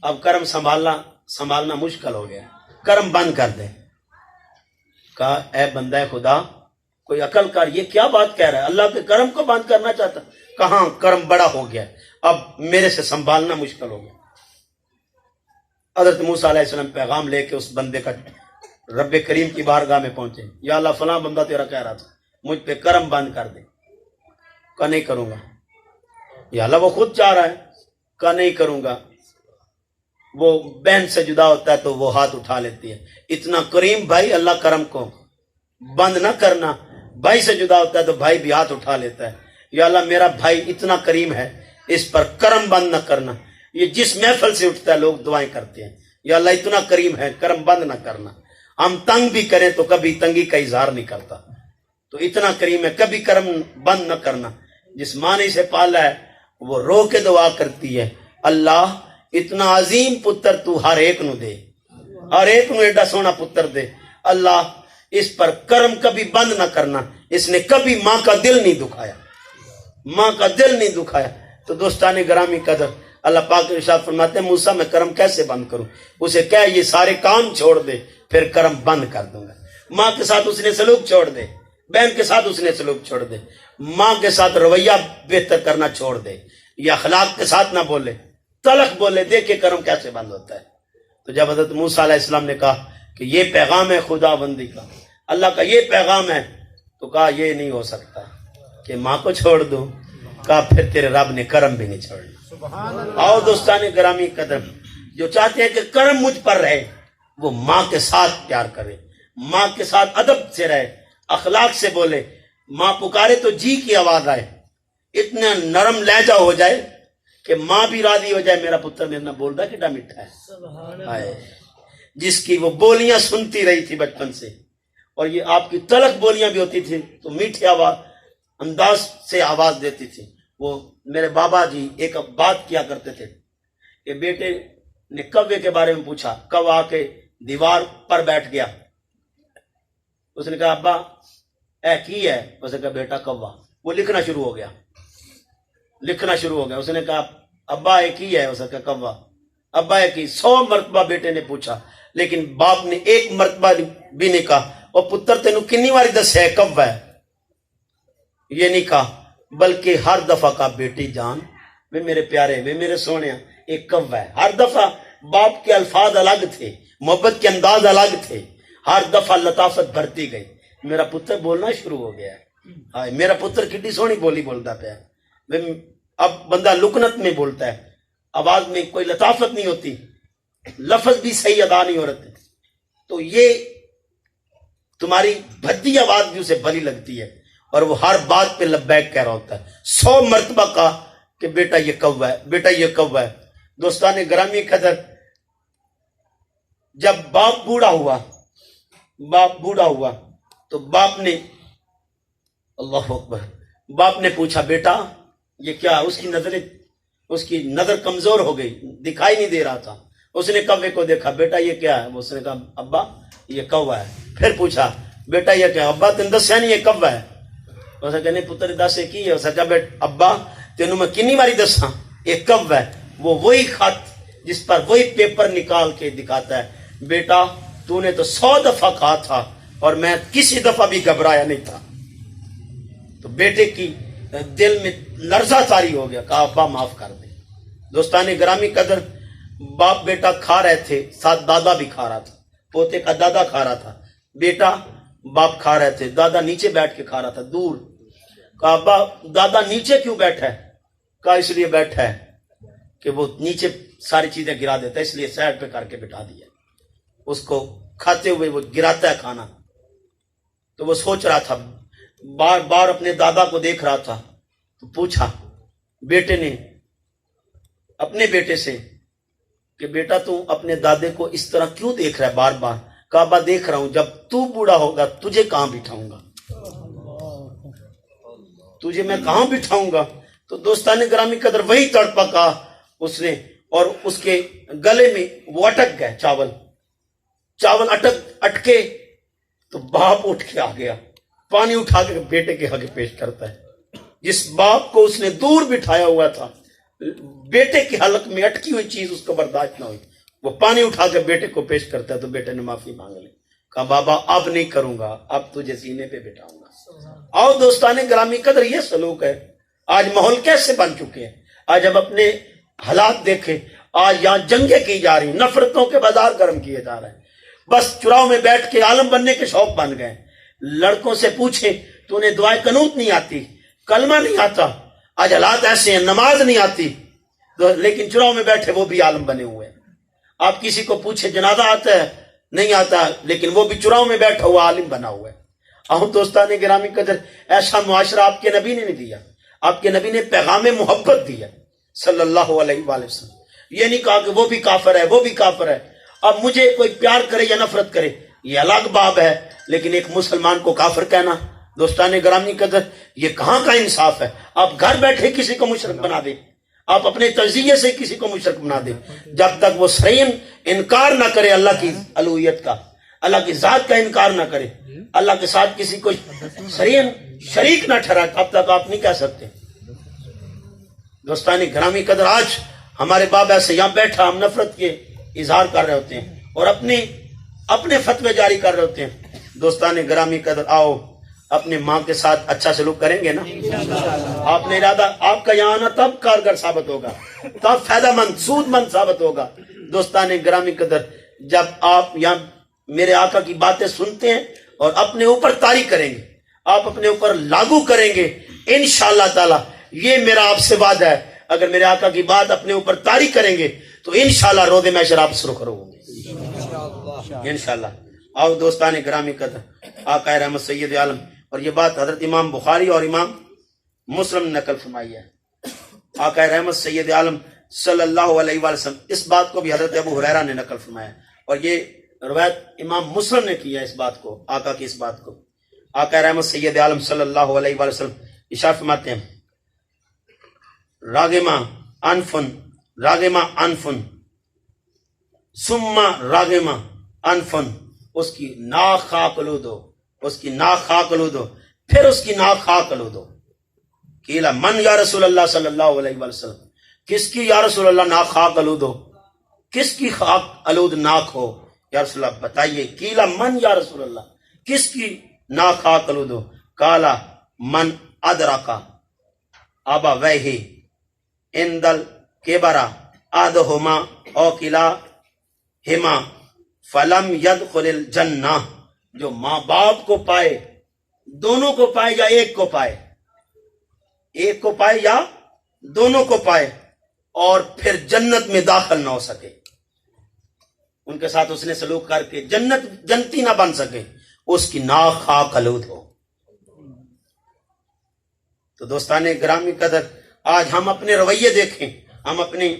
اب کرم سنبھالنا مشکل ہو گیا، کرم بند کر دے۔ کہا اے بندہ خدا کوئی عقل کر، یہ کیا بات کہہ رہا ہے، اللہ کے کرم کو بند کرنا چاہتا؟ کہاں کرم بڑا ہو گیا، اب میرے سے سنبھالنا مشکل ہو گیا۔ حضرت موسیٰ علیہ السلام پیغام لے کے اس بندے کا رب کریم کی بارگاہ میں پہنچے، یا اللہ فلاں بندہ تیرا کہہ رہا تھا مجھ پہ کرم بند کر دے۔ کہا نہیں کروں گا۔ یا اللہ وہ خود چاہ رہا ہے۔ کہا نہیں کروں گا۔ وہ بہن سے جدا ہوتا ہے تو وہ ہاتھ اٹھا لیتی ہے، اتنا کریم بھائی اللہ کرم کو بند نہ کرنا۔ بھائی سے جدا ہوتا ہے تو بھائی بھی ہاتھ اٹھا لیتا ہے، یا اللہ میرا بھائی اتنا کریم ہے اس پر کرم بند نہ کرنا۔ یہ جس محفل سے اٹھتا ہے لوگ دعائیں کرتے ہیں، یا اللہ اتنا کریم ہے کرم بند نہ کرنا۔ ہم تنگ بھی کریں تو کبھی تنگی کا اظہار نہیں کرتا، تو اتنا کریم ہے کبھی کرم بند نہ کرنا۔ جس ماں نے اسے پالا ہے وہ رو کے دعا کرتی ہے، اللہ اتنا عظیم پتر تو ہر ایک نو دے، ہر ایک نو ایڈا سونا پتر دے، اللہ اس پر کرم کبھی بند نہ کرنا۔ اس نے کبھی ماں کا دل نہیں دکھایا، ماں کا دل نہیں دکھایا۔ تو دوستان گرامی قدر اللہ پاک ارشاد فرماتے ہیں موسیٰ میں کرم کیسے بند کروں؟ اسے کہہ یہ سارے کام چھوڑ دے پھر کرم بند کر دوں گا۔ ماں کے ساتھ اس نے سلوک چھوڑ دے، بہن کے ساتھ اس نے سلوک چھوڑ دے، ماں کے ساتھ رویہ بہتر کرنا چھوڑ دے، یا اخلاق کے ساتھ نہ بولے، تلخ بولے، دیکھے کرم کیسے بند ہوتا ہے۔ تو جب حضرت موسیٰ علیہ السلام نے کہا کہ یہ پیغام ہے خدا بندی کا، اللہ کا یہ پیغام ہے، تو کہا یہ نہیں ہو سکتا کہ ماں کو چھوڑ دوں۔ کہا پھر تیرے رب نے کرم بھی نہیں چھوڑنا۔ آؤ دوستان گرامی قدر جو چاہتے ہیں کہ کرم مجھ پر رہے وہ ماں کے ساتھ پیار کرے، ماں کے ساتھ ادب سے رہے، اخلاق سے بولے، ماں پکارے تو جی کی آواز آئے، اتنا نرم لہجہ ہو جائے کہ ماں بھی راضی ہو جائے، میرا پتر میرے نہ بول رہا کتنا میٹھا ہے۔ جس کی وہ بولیاں سنتی رہی تھی بچپن سے، اور یہ آپ کی تلخ بولیاں بھی ہوتی تھی تو میٹھی آواز انداز سے آواز دیتی تھی۔ وہ میرے بابا جی ایک بات کیا کرتے تھے کہ بیٹے نے کوے کے بارے میں پوچھا، کوا آ کے دیوار پر بیٹھ گیا، اس نے کہا ابا اے کی ہے؟ اس نے کہا بیٹا کوا. وہ لکھنا شروع ہو گیا. اس نے کہا ابا اے کی ہے؟ اس نے کہا کوا. ابا اے کی. 100 مرتبہ بیٹے نے پوچھا لیکن باپ نے ایک مرتبہ بھی نہیں کہا اور پتر تینوں کنی واری دسیا ہے کوا ہے؟ یہ نہیں کہا بلکہ ہر دفعہ کا بیٹی جان وے میرے پیارے وے میرے سونے ایک کوا ہے. ہر دفعہ باپ کے الفاظ الگ تھے, محبت کے انداز الگ تھے, ہر دفعہ لطافت بھرتی گئی. میرا پتر بولنا شروع ہو گیا ہے. میرا پتر کتنی سونی بولی بولتا پیا. اب بندہ لکنت میں بولتا ہے, آواز میں کوئی لطافت نہیں ہوتی, لفظ بھی صحیح ادا نہیں ہو رہے. تو یہ تمہاری بھدی آواز بھی اسے بھلی لگتی ہے اور وہ ہر بات پہ لبیک کہہ رہا ہوتا ہے. 100 مرتبہ کہا کہ بیٹا یہ کوا ہے, بیٹا یہ کوا ہے. دوستان گرامی قدر, جب باپ بوڑھا ہوا تو باپ نے اللہ اکبر, باپ نے پوچھا بیٹا یہ کیا؟ اس کی نظر کمزور ہو گئی, دکھائی نہیں دے رہا تھا. اس نے کوے کو دیکھا, بیٹا یہ کیا ہے؟ اس نے کہا ابا یہ کوا ہے. پھر پوچھا بیٹا یہ کیا؟ ابا تین دسیا نہیں یہ کوا ہے. اس نے کہا نہیں پتر دس کی ہے. اس نے کہا بیٹا ابا تینوں میں کنی باری دساں یہ کوا ہے؟ وہ وہی خط جس پر وہی پیپر نکال کے دکھاتا ہے, بیٹا تو نے تو 100 دفعہ کہا تھا اور میں کسی دفعہ بھی گھبرایا نہیں تھا. تو بیٹے کی دل میں لرزہ طاری ہو گیا, کہا ابا معاف کر دے. دوستان گرامی قدر, باپ بیٹا کھا رہے تھے, ساتھ دادا بھی کھا رہا تھا, پوتے کا دادا کھا رہا تھا, بیٹا باپ کھا رہے تھے, دادا نیچے بیٹھ کے کھا رہا تھا دور. کہا ابا دادا نیچے کیوں بیٹھا ہے؟ کہا اس لیے بیٹھا ہے کہ وہ نیچے ساری چیزیں گرا دیتا ہے, اس لیے سائڈ پہ کر کے بٹھا دیا. اس کو کھاتے ہوئے وہ گراتا ہے کھانا. تو وہ سوچ رہا تھا, بار بار اپنے دادا کو دیکھ رہا تھا. تو پوچھا بیٹے نے اپنے بیٹے سے کہ بیٹا تو اپنے دادے کو اس طرح کیوں دیکھ رہا ہے بار بار؟ کہا ابا دیکھ رہا ہوں جب تو بوڑھا ہوگا تجھے کہاں بٹھاؤں گا, تجھے میں کہاں بٹھاؤں گا. تو دوستان گرامی قدر وہی تڑپا کہا اس نے, اور اس کے گلے میں وہ اٹک گئے چاول اٹکے. تو باپ اٹھ کے آ گیا, پانی اٹھا کے بیٹے کے آگے پیش کرتا ہے. جس باپ کو اس نے دور بٹھایا ہوا تھا, بیٹے کے حلق میں اٹکی ہوئی چیز اس کو برداشت نہ ہوئی, وہ پانی اٹھا کے بیٹے کو پیش کرتا ہے. تو بیٹے نے معافی مانگ لی, کہا بابا اب نہیں کروں گا, اب تجھے سینے پہ بٹھاؤں گا. آؤ دوستان گرامی قدر, یہ سلوک ہے. آج ماحول کیسے بن چکے ہیں, آج اب اپنے حالات دیکھیں. آج یہاں جنگیں کی جا رہی, نفرتوں کے بازار گرم کیے جا رہے ہیں. بس چراؤں میں بیٹھ کے عالم بننے کے شوق بن گئے. لڑکوں سے پوچھیں تو انہیں دعائے قنوت نہیں آتی, کلمہ نہیں آتا. آج حالات ایسے ہیں, نماز نہیں آتی, لیکن چراؤں میں بیٹھے وہ بھی عالم بنے ہوئے ہیں. آپ کسی کو پوچھیں جنازہ آتا ہے نہیں آتا, لیکن وہ بھی چراؤں میں بیٹھا ہوا عالم بنا ہوا ہے. دوستان گرامی قدر, ایسا معاشرہ آپ کے نبی نے نہیں دیا. آپ کے نبی نے پیغام محبت دیا صلی اللہ علیہ وآلہ وسلم. یہ نہیں کہا کہ وہ بھی کافر ہے وہ بھی کافر ہے. اب مجھے کوئی پیار کرے یا نفرت کرے یہ الگ باب ہے, لیکن ایک مسلمان کو کافر کہنا دوستان گرامی قدر یہ کہاں کا انصاف ہے. آپ گھر بیٹھے کسی کو مشرک بنا دیں, آپ اپنے تجزیے سے کسی کو مشرک بنا دیں, جب تک وہ صحیح انکار نہ کرے اللہ کی الوہیت کا, اللہ کی ذات کا انکار نہ کرے, اللہ کے ساتھ کسی کو صحیح شریک نہ ٹھہرائے, اب تک آپ نہیں کہہ سکتے. دوستان گرامی قدر, آج ہمارے باب ایسے یہاں بیٹھا ہم نفرت کے اظہار کر رہے ہوتے ہیں اور اپنے فتوے جاری کر رہے ہوتے ہیں. دوستان گرامی قدر, آؤ اپنے ماں کے ساتھ اچھا سلوک کریں گے نا. آپ نے ارادہ, آپ کا یہاں آنا تب کارگر ثابت ہوگا, تب فائدہ مند سود مند ثابت ہوگا. دوستان گرامی قدر, جب آپ یہاں میرے آقا کی باتیں سنتے ہیں اور اپنے اوپر طاری کریں گے, آپ اپنے اوپر لاگو کریں گے, انشاءاللہ تعالی یہ میرا آپ سے وعدہ ہے. اگر میرے آقا کی بات اپنے اوپر طاری کریں گے تو انشاءاللہ روز محشر آپ سرخ رہو گے انشاءاللہ. آؤ دوستان گرامی قدر, آقا رحمت سید عالم, اور یہ بات حضرت امام بخاری اور امام مسلم نے نقل فرمائی ہے. آقا رحمت سید عالم صلی اللہ علیہ وآلہ وسلم, اس بات کو بھی حضرت ابو ہریرہ نے نقل فرمایا, اور یہ روایت امام مسلم نے کیا اس بات کو, آقا کی اس بات کو. آقا رحمت سید عالم صلی اللہ علیہ وآلہ وسلم ارشاد فرماتے ہیں, راگما انفن ثم راگما انفن, اس کی ناک خاک لو دو, اس کی ناک خاک آلود ہو، پھر اس کی ناک خاک آلود ہو۔ قیل من یا رسول اللہ صلی اللہ علیہ وسلم، کس کی یا رسول اللہ ناک خاک آلود ہو، کس کی خاک آلود ناک ہو یا رسول اللہ بتائیے۔ قیل من یا رسول اللہ، کس کی ناک خاک آلود ہو؟ قالا من ادرکا ابا ویہی اندل کبرا آدہما او کلا ہما فلم یدخل الجنہ، جو ماں باپ کو پائے، دونوں کو پائے یا ایک کو پائے، ایک کو پائے یا دونوں کو پائے، اور پھر جنت میں داخل نہ ہو سکے، ان کے ساتھ اس نے سلوک کر کے جنتی نہ بن سکے، اس کی ناک خاک آلود ہو۔ تو دوستان گرامی قدر، آج ہم اپنے رویے دیکھیں، ہم اپنے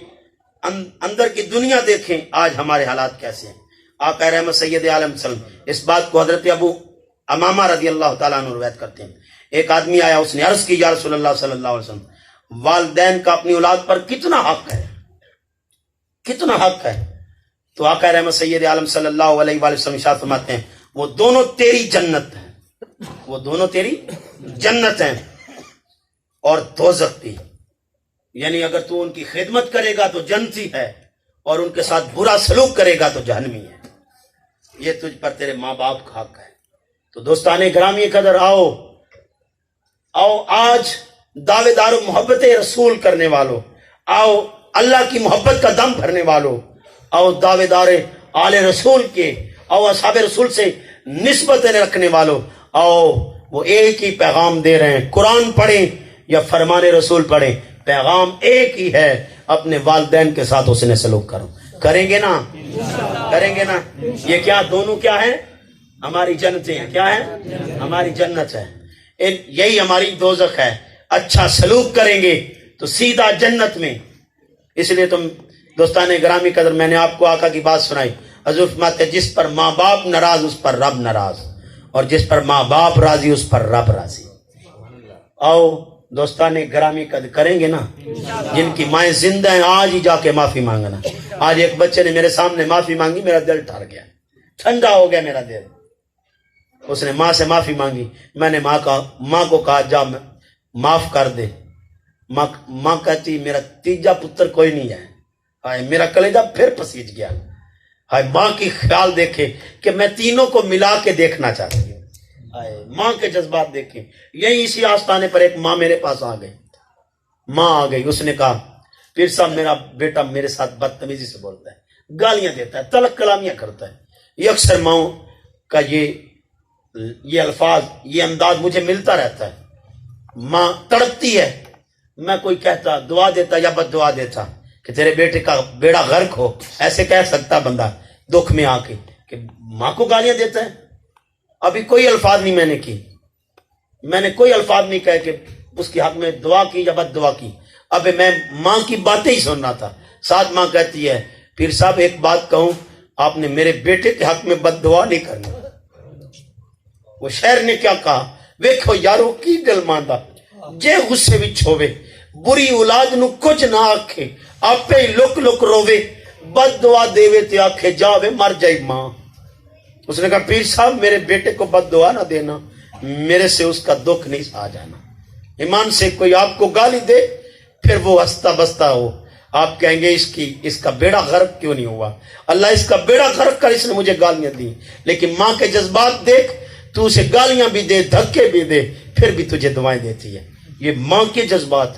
اندر کی دنیا دیکھیں، آج ہمارے حالات کیسے ہیں۔ آقا رحمت سید عالم صلی اللہ علیہ وسلم اس بات کو حضرت ابو امامہ رضی اللہ تعالیٰ عنہ روایت کرتے ہیں، ایک آدمی آیا، اس نے عرض کی یا رسول اللہ صلی اللہ علیہ وسلم، والدین کا اپنی اولاد پر کتنا حق ہے، کتنا حق ہے؟ تو آقا رحمت سید عالم صلی اللہ علیہ وآلہ وسلم ارشاد فرماتے ہیں، وہ دونوں تیری جنت ہیں، وہ دونوں تیری جنت ہیں اور دوزخ بھی، یعنی اگر تو ان کی خدمت کرے گا تو جنتی ہے، اور ان کے ساتھ برا سلوک کرے گا تو جہنمی ہے، یہ تجھ پر تیرے ماں باپ کا حق ہے۔ تو دوستان گرامی قدر، آؤ آج دعوے دار محبت رسول کرنے والوں، آؤ اللہ کی محبت کا دم بھرنے والوں، آؤ دعوے دار آل رسول کے، آؤ اصحاب رسول سے نسبت رکھنے والوں، آؤ وہ ایک ہی پیغام دے رہے ہیں، قرآن پڑھیں یا فرمان رسول پڑھیں، پیغام ایک ہی ہے، اپنے والدین کے ساتھ اس نے سلوک کرو۔ کریں گے نا؟ کریں گے نا؟ یہ کیا دونوں کیا ہیں؟ ہماری جنتیں ہیں، کیا ہیں؟ ہماری جنت ہے، یہی ہماری دوزخ ہے۔ اچھا سلوک کریں گے تو سیدھا جنت میں۔ اس لیے تم دوستان گرامی قدر، میں نے آپ کو آقا کی بات سنائی، حضور فرماتے ہیں جس پر ماں باپ ناراض اس پر رب ناراض، اور جس پر ماں باپ راضی اس پر رب راضی۔ آؤ دوستان گرامی قدر، کریں گے نا؟ جن کی مائیں زندہ ہیں آج ہی جا کے معافی مانگنا۔ آج ایک بچے نے میرے سامنے معافی مانگی، میرا دل ٹھار گیا، ٹھنڈا ہو گیا میرا دل۔ اس نے ماں سے معافی مانگی، میں نے ماں کو کہا جا معاف کر دے۔ ماں کہتی میرا تیجا پتر کوئی نہیں ہے۔ ہائے میرا کلیجہ پھر پسیج گیا۔ ہائے ماں کی خیال دیکھے کہ میں تینوں کو ملا کے دیکھنا چاہتی ہوں۔ ماں کے جذبات دیکھیں۔ یہی اسی آستانے پر ایک ماں میرے پاس آ گئی، ماں آ گئی، اس نے کہا پیر صاحب میرا بیٹا میرے ساتھ بدتمیزی سے بولتا ہے، گالیاں دیتا ہے، تلک کلامیاں کرتا ہے۔ یہ اکثر ماؤں کا یہ الفاظ، یہ انداز مجھے ملتا رہتا ہے۔ ماں تڑپتی ہے، میں کوئی کہتا دعا دیتا یا بد دعا دیتا کہ تیرے بیٹے کا بیڑا غرق ہو، ایسے کہہ سکتا بندہ دکھ میں آ کے کہ ماں کو گالیاں دیتا ہے؟ ابھی کوئی الفاظ نہیں میں نے کی، میں نے کوئی الفاظ نہیں کہے کہ اس کے حق میں دعا کی یا بد دعا کی۔ اب میں ماں کی باتیں ہی سن رہا تھا، ساتھ ماں کہتی ہے پیر صاحب ایک بات کہوں، آپ نے میرے بیٹے کے حق میں بد دعا نہیں کرنی۔ وہ شہر نے کیا کہا، ویکھو یارو کی دل ماندا جے غصے وچ ہووے، بری اولاد نو کچھ نہ آکھے، آپے ہی لک لک روے، بد دعا دیوے تے آکھے جاوے مر جائی ماں۔ اس نے کہا پیر صاحب میرے بیٹے کو بد دعا نہ دینا، میرے سے اس کا دکھ نہیں سہا جانا۔ ایمان سے کوئی آپ کو گالی دے پھر وہ ہنستا بستا ہو، آپ کہیں گے اس کا بیڑا غرق کیوں نہیں ہوا؟ اللہ اس کا بیڑا غرق کر اس نے مجھے گالیاں دی۔ لیکن ماں کے جذبات دیکھ، تو اسے گالیاں بھی دے، دھکے بھی دے، پھر بھی تجھے دعائیں دیتی ہے۔ یہ ماں کے جذبات۔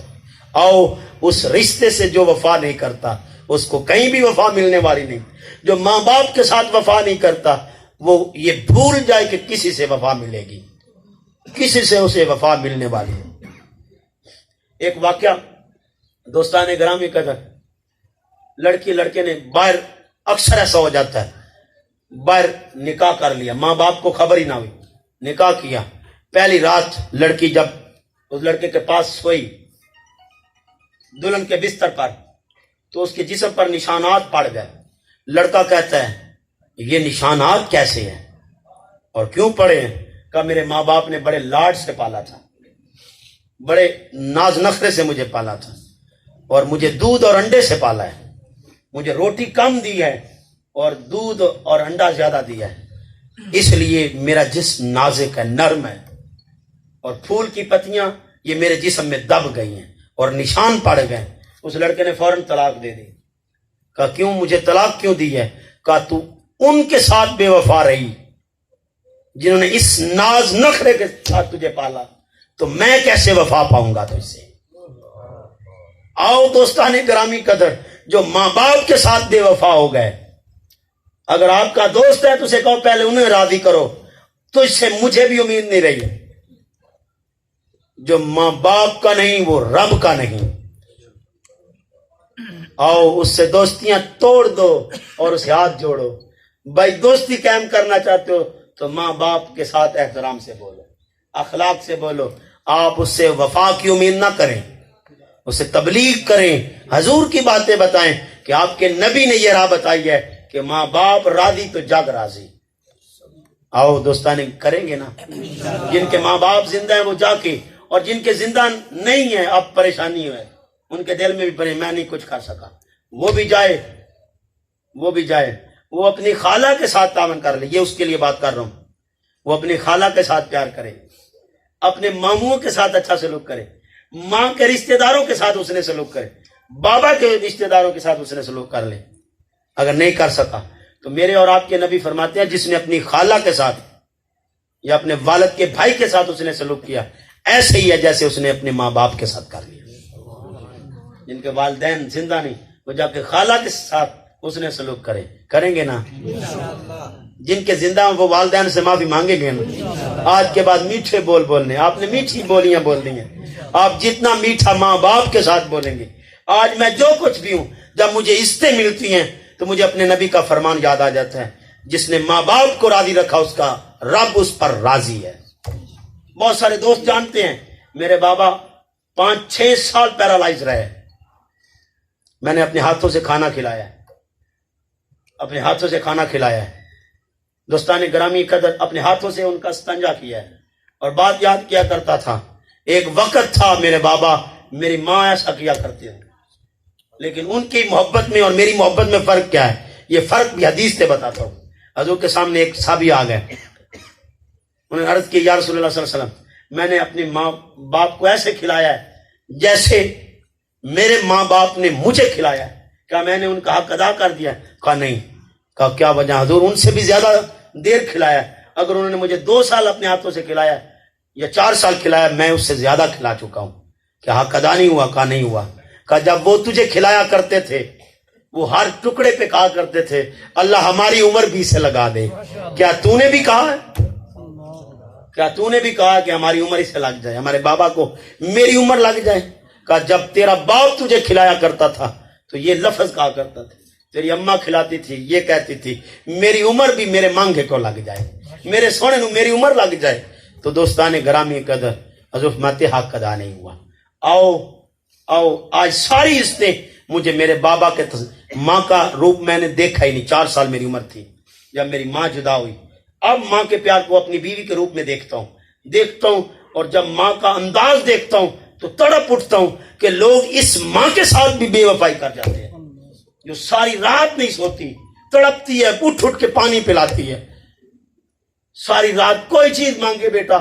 آؤ اس رشتے سے جو وفا نہیں کرتا اس کو کہیں بھی وفا ملنے والی نہیں۔ جو ماں باپ کے ساتھ وفا نہیں کرتا وہ یہ بھول جائے کہ کسی سے وفا ملے گی، کسی سے اسے وفا ملنے والی ہے۔ ایک واقعہ دوستان گرامی قدر، لڑکی لڑکے نے باہر، اکثر ایسا ہو جاتا ہے، باہر نکاح کر لیا، ماں باپ کو خبر ہی نہ ہوئی، نکاح کیا۔ پہلی رات لڑکی جب اس لڑکے کے پاس سوئی دلہن کے بستر پر، تو اس کے جسم پر نشانات پڑ گئے۔ لڑکا کہتا ہے یہ نشانات کیسے ہیں اور کیوں پڑے ہیں؟ کہا میرے ماں باپ نے بڑے لاڈ سے پالا تھا، بڑے ناز نخرے سے مجھے پالا تھا، اور مجھے دودھ اور انڈے سے پالا ہے، مجھے روٹی کم دی ہے اور دودھ اور انڈا زیادہ دیا ہے۔ اس لیے میرا جسم نازک ہے، نرم ہے، اور پھول کی پتیاں یہ میرے جسم میں دب گئی ہیں اور نشان پڑ گئے۔ اس لڑکے نے فوراً طلاق دے دی۔ کہا کیوں، مجھے طلاق کیوں دی ہے؟ کہا تو ان کے ساتھ بے وفا رہی جنہوں نے اس ناز نخرے کے ساتھ تجھے پالا، تو میں کیسے وفا پاؤں گا تجھ سے؟ آؤ دوستان گرامی قدر، جو ماں باپ کے ساتھ بے وفا ہو گئے، اگر آپ کا دوست ہے تو اسے کہو پہلے انہیں راضی کرو، تو اس سے مجھے بھی امید نہیں رہی۔ جو ماں باپ کا نہیں وہ رب کا نہیں۔ آؤ اس سے دوستیاں توڑ دو اور اسے ہاتھ جوڑو۔ بھائی دوستی قائم کرنا چاہتے ہو تو ماں باپ کے ساتھ احترام سے بولو، اخلاق سے بولو۔ آپ اس سے وفا کی امید نہ کریں، اسے تبلیغ کریں، حضور کی باتیں بتائیں کہ آپ کے نبی نے یہ راہ بتائی ہے کہ ماں باپ راضی تو جگ راضی۔ آؤ دوستانے کریں گے نا؟ جن کے ماں باپ زندہ ہیں وہ جا کے، اور جن کے زندہ نہیں ہیں اب پریشانی ہے، ان کے دل میں بھی پڑے میں نہیں کچھ کر سکا، وہ بھی جائے، وہ اپنی خالہ کے ساتھ تعاون کر لے۔ یہ اس کے لیے بات کر رہا ہوں، وہ اپنی خالہ کے ساتھ پیار کرے، اپنے ماموں کے ساتھ اچھا سلوک کرے، ماں کے رشتہ داروں کے ساتھ اس نے سلوک کرے، بابا کے رشتہ داروں کے ساتھ اس نے سلوک کر لے۔ اگر نہیں کر سکا تو میرے اور آپ کے نبی فرماتے ہیں جس نے اپنی خالہ کے ساتھ یا اپنے والد کے بھائی کے ساتھ اس نے سلوک کیا، ایسے ہی ہے جیسے اس نے اپنے ماں باپ کے ساتھ کر لیا۔ جن کے والدین زندہ نہیں وہ جا کے خالہ کے ساتھ اس نے سلوک کریں گے نا؟ جن کے زندہ ہیں وہ والدین سے معافی مانگیں گے نا؟ آج کے بعد میٹھے بول بولنے، آپ نے میٹھی بولیاں بول دی ہیں، آپ جتنا میٹھا ماں باپ کے ساتھ بولیں گے۔ آج میں جو کچھ بھی ہوں، جب مجھے عزتیں ملتی ہیں تو مجھے اپنے نبی کا فرمان یاد آ جاتا ہے، جس نے ماں باپ کو راضی رکھا اس کا رب اس پر راضی ہے۔ بہت سارے دوست جانتے ہیں میرے بابا 5-6 سال پیرالائز رہے، میں نے اپنے ہاتھوں سے کھانا کھلایا ہے، دوستان گرامی قدر اپنے ہاتھوں سے ان کا استنجا کیا ہے، اور بات یاد کیا کرتا تھا، ایک وقت تھا میرے بابا میری ماں ایسا کیا کرتے ہیں، لیکن ان کی محبت میں اور میری محبت میں فرق کیا ہے، یہ فرق بھی حدیث سے بتاتا ہوں۔ حضور کے سامنے ایک صحابی آ گئے، انہوں نے عرض کی یا رسول اللہ صلی اللہ علیہ وسلم، میں نے اپنے ماں باپ کو ایسے کھلایا ہے جیسے میرے ماں باپ نے مجھے کھلایا ہے، کیا میں نے ان کا حق ادا کر دیا؟ کہا نہیں۔ کہا کیا وجہ؟ حضور ان سے بھی زیادہ دیر کھلایا، اگر انہوں نے مجھے 2 سال اپنے ہاتھوں سے کھلایا یا 4 سال کھلایا، میں اس سے زیادہ کھلا چکا ہوں، کیا حق ادا نہیں ہوا؟ کہا نہیں ہوا۔ کہا جب وہ تجھے کھلایا کرتے تھے وہ ہر ٹکڑے پہ کہا کرتے تھے اللہ ہماری عمر بھی سے لگا دے، کیا تو نے بھی کہا ہے؟ کیا تو نے بھی کہا کہ ہماری عمر اس سے لگ جائے، ہمارے بابا کو میری عمر لگ جائے؟ کہا جب تیرا باپ تجھے کھلایا کرتا تھا تو یہ لفظ کہا کرتا تھا، تیری اماں کھلاتی تھی یہ کہتی تھی میری عمر بھی میرے مانگے کو لگ جائے، میرے سونے نو میری عمر لگ جائے۔ تو دوستان گرامی قدر حضور فرماتے حق ادا نہیں ہوا۔ آؤ آج ساری عزتیں مجھے میرے بابا کے ماں کا روپ میں نے دیکھا ہی نہیں، 4 سال میری عمر تھی جب میری ماں جدا ہوئی، اب ماں کے پیار کو اپنی بیوی کے روپ میں دیکھتا ہوں، اور جب ماں کا انداز دیکھتا ہوں تو تڑپ اٹھتا ہوں کہ لوگ اس ماں کے ساتھ بھی بے وفائی کر جاتے ہیں، جو ساری رات نہیں سوتی، تڑپتی ہے، اٹھ کے پانی پلاتی ہے، ساری رات کوئی چیز مانگے بیٹا،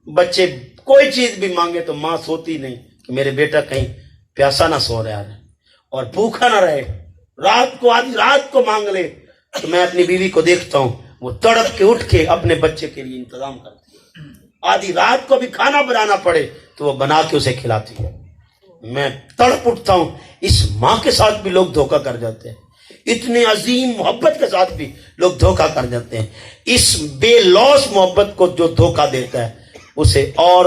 بچے کوئی چیز بھی مانگے تو ماں سوتی نہیں کہ میرے بیٹا کہیں پیاسا نہ سو رہا ہے اور بھوکا نہ رہے، رات کو آدھی رات کو مانگ لے تو میں اپنی بیوی کو دیکھتا ہوں وہ تڑپ کے اٹھ کے اپنے بچے کے لیے انتظام کرتی ہے، آدھی رات کو بھی کھانا بنانا پڑے تو وہ بنا کے اسے کھلاتی ہے۔ میں تڑپ اٹھتا ہوں، اس ماں کے ساتھ بھی لوگ دھوکہ کر جاتے ہیں، اتنے عظیم محبت کے ساتھ بھی لوگ دھوکہ کر جاتے ہیں۔ اس بے لوث محبت کو جو دھوکہ دیتا ہے اسے اور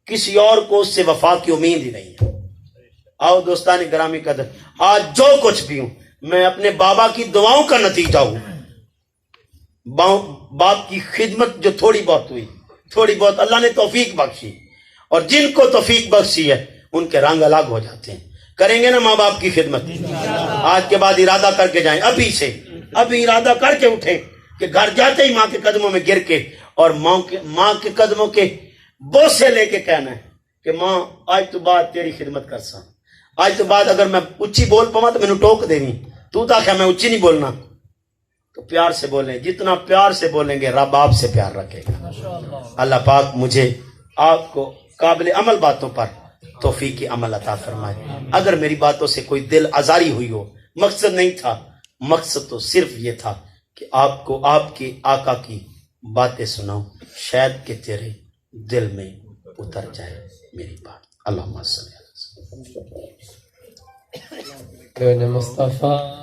کسی اور کو اس سے وفا کی امید ہی نہیں ہے۔ آؤ دوستان گرامی قدر، آج جو کچھ بھی ہوں میں اپنے بابا کی دعاؤں کا نتیجہ ہوں، باپ کی خدمت جو تھوڑی بہت اللہ نے توفیق بخشی، اور جن کو توفیق بخشی ہے ان کے رنگ الگ ہو جاتے ہیں۔ کریں گے نا ماں باپ کی خدمت؟ آج کے بعد ارادہ کر کے جائیں، ابھی ارادہ کر کے اٹھیں کہ گھر جاتے ہی ماں کے قدموں میں گر کے اور ماں کے قدموں کے بوسے لے کے کہنا ہے کہ ماں آج تو بعد تیری خدمت کر سا، آج تو بعد اگر میں اچھی بول پاؤں تو میں نے ٹوک دینی، تو تاکہ میں اچھی نہیں بولنا، تو پیار سے بولیں. جتنا پیار سے بولیں گے رب آپ سے پیار رکھے گا. اللہ پاک مجھے آپ کو قابل عمل باتوں پر توفیق عمل عطا فرمائے. اگر میری باتوں سے کوئی دل آزاری ہوئی ہو، مقصد نہیں تھا، مقصد تو صرف یہ تھا کہ آپ کو آپ کے آقا کی باتیں سناؤں، شاید کہ تیرے دل میں اتر جائے میری بات. اللہم صلی اللہ علیہ وسلم. مصطفیٰ